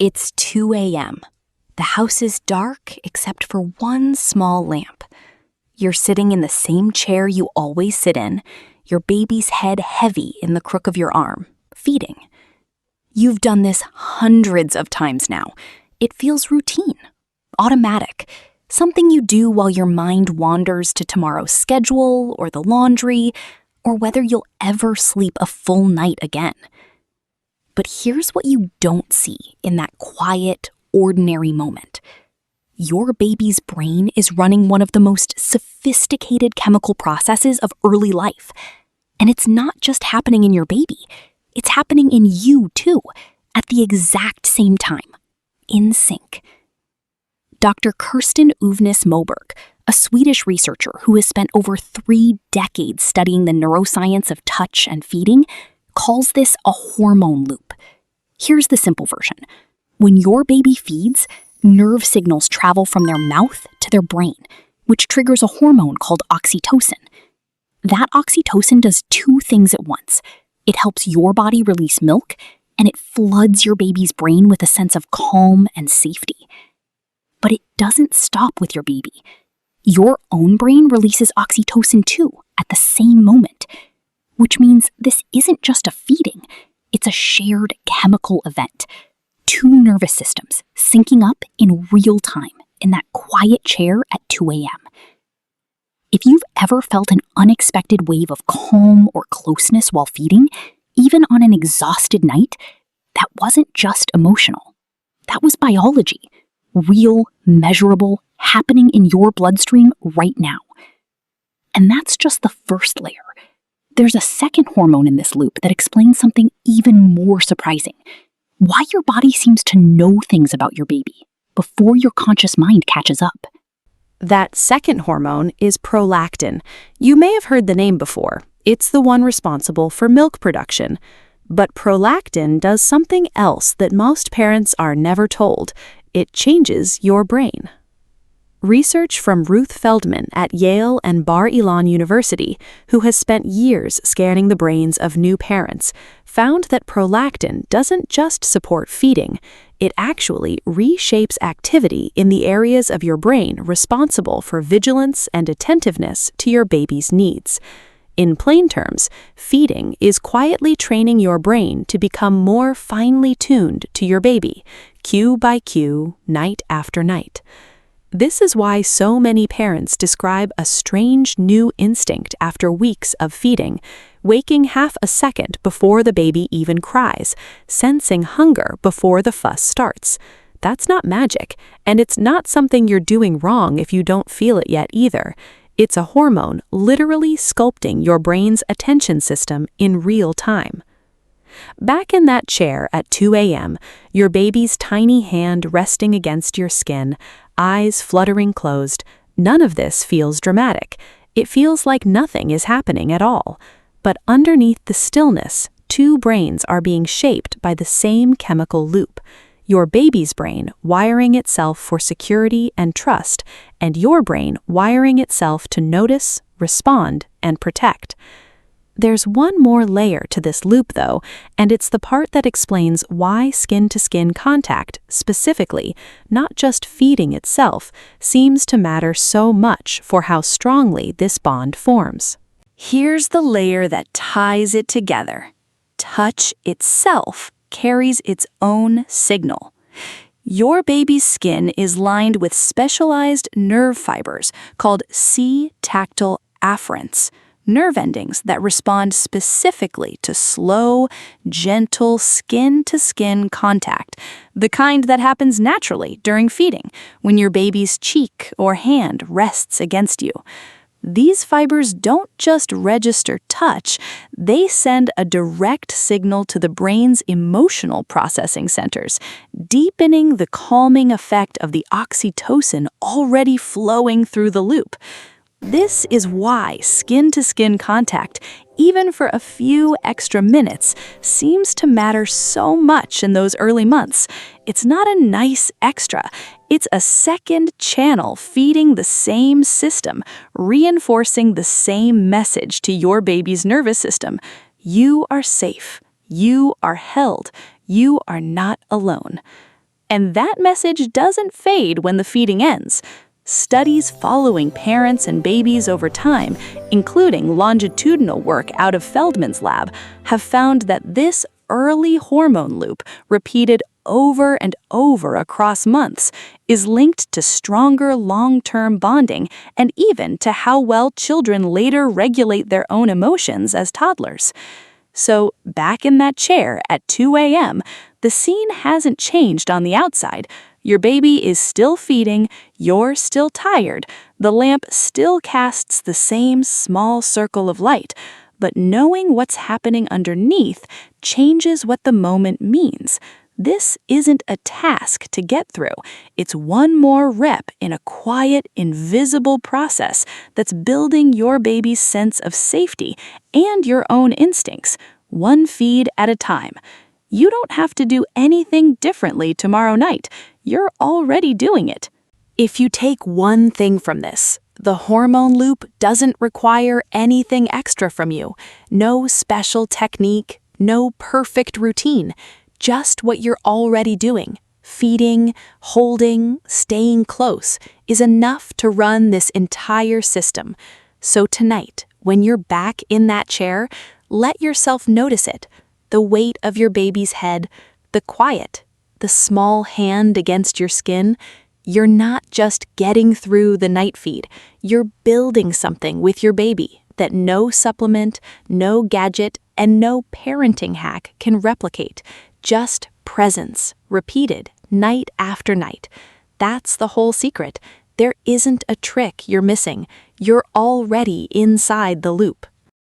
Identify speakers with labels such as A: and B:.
A: It's 2 a.m. The house is dark except for one small lamp. You're sitting in the same chair you always sit in, your baby's head heavy in the crook of your arm, feeding. You've done this hundreds of times now. It feels routine, automatic, something you do while your mind wanders to tomorrow's schedule or the laundry, or whether you'll ever sleep a full night again. But here's what you don't see in that quiet, ordinary moment. Your baby's brain is running one of the most sophisticated chemical processes of early life. And it's not just happening in your baby. It's happening in you, too, at the exact same time, in sync. Dr. Kerstin Uvnäs-Moberg, a Swedish researcher who has spent over 3 decades studying the neuroscience of touch and feeding, calls this a hormone loop. Here's the simple version. When your baby feeds, nerve signals travel from their mouth to their brain, which triggers a hormone called oxytocin. That oxytocin does 2 things at once. It helps your body release milk, and it floods your baby's brain with a sense of calm and safety. But it doesn't stop with your baby. Your own brain releases oxytocin too, at the same moment, which means this isn't just a feeding, it's a shared chemical event. 2 nervous systems syncing up in real time in that quiet chair at 2 a.m. If you've ever felt an unexpected wave of calm or closeness while feeding, even on an exhausted night, that wasn't just emotional. That was biology, real, measurable, happening in your bloodstream right now. And that's just the first layer. There's a second hormone in this loop that explains something even more surprising. Why your body seems to know things about your baby before your conscious mind catches up.
B: That second hormone is prolactin. You may have heard the name before. It's the one responsible for milk production. But prolactin does something else that most parents are never told. It changes your brain. Research from Ruth Feldman at Yale and Bar-Ilan University, who has spent years scanning the brains of new parents, found that prolactin doesn't just support feeding, it actually reshapes activity in the areas of your brain responsible for vigilance and attentiveness to your baby's needs. In plain terms, feeding is quietly training your brain to become more finely tuned to your baby, cue by cue, night after night. This is why so many parents describe a strange new instinct after weeks of feeding, waking half a second before the baby even cries, sensing hunger before the fuss starts. That's not magic, and it's not something you're doing wrong if you don't feel it yet either. It's a hormone literally sculpting your brain's attention system in real time. Back in that chair at 2 a.m., your baby's tiny hand resting against your skin, eyes fluttering closed, none of this feels dramatic. It feels like nothing is happening at all. But underneath the stillness, 2 brains are being shaped by the same chemical loop. Your baby's brain wiring itself for security and trust, and your brain wiring itself to notice, respond, and protect. There's one more layer to this loop, though, and it's the part that explains why skin-to-skin contact, specifically, not just feeding itself, seems to matter so much for how strongly this bond forms.
A: Here's the layer that ties it together. Touch itself carries its own signal. Your baby's skin is lined with specialized nerve fibers called C-tactile afferents, nerve endings that respond specifically to slow, gentle skin-to-skin contact, the kind that happens naturally during feeding, when your baby's cheek or hand rests against you. These fibers don't just register touch, they send a direct signal to the brain's emotional processing centers, deepening the calming effect of the oxytocin already flowing through the loop. This is why skin-to-skin contact, even for a few extra minutes, seems to matter so much in those early months. It's not a nice extra. It's a second channel feeding the same system, reinforcing the same message to your baby's nervous system. You are safe. You are held. You are not alone.
B: And that message doesn't fade when the feeding ends. Studies following parents and babies over time, including longitudinal work out of Feldman's lab, have found that this early hormone loop, repeated over and over across months, is linked to stronger long-term bonding and even to how well children later regulate their own emotions as toddlers. So, back in that chair at 2 a.m., the scene hasn't changed on the outside. Your baby is still feeding, you're still tired, the lamp still casts the same small circle of light, but knowing what's happening underneath changes what the moment means. This isn't a task to get through. It's one more rep in a quiet, invisible process that's building your baby's sense of safety and your own instincts, one feed at a time. You don't have to do anything differently tomorrow night. You're already doing it. If you take one thing from this, the hormone loop doesn't require anything extra from you. No special technique, no perfect routine, just what you're already doing. Feeding, holding, staying close is enough to run this entire system. So tonight, when you're back in that chair, let yourself notice it. The weight of your baby's head, the quiet, the small hand against your skin. You're not just getting through the night feed. You're building something with your baby that no supplement, no gadget, and no parenting hack can replicate. Just presence, repeated night after night. That's the whole secret. There isn't a trick you're missing. You're already inside the loop.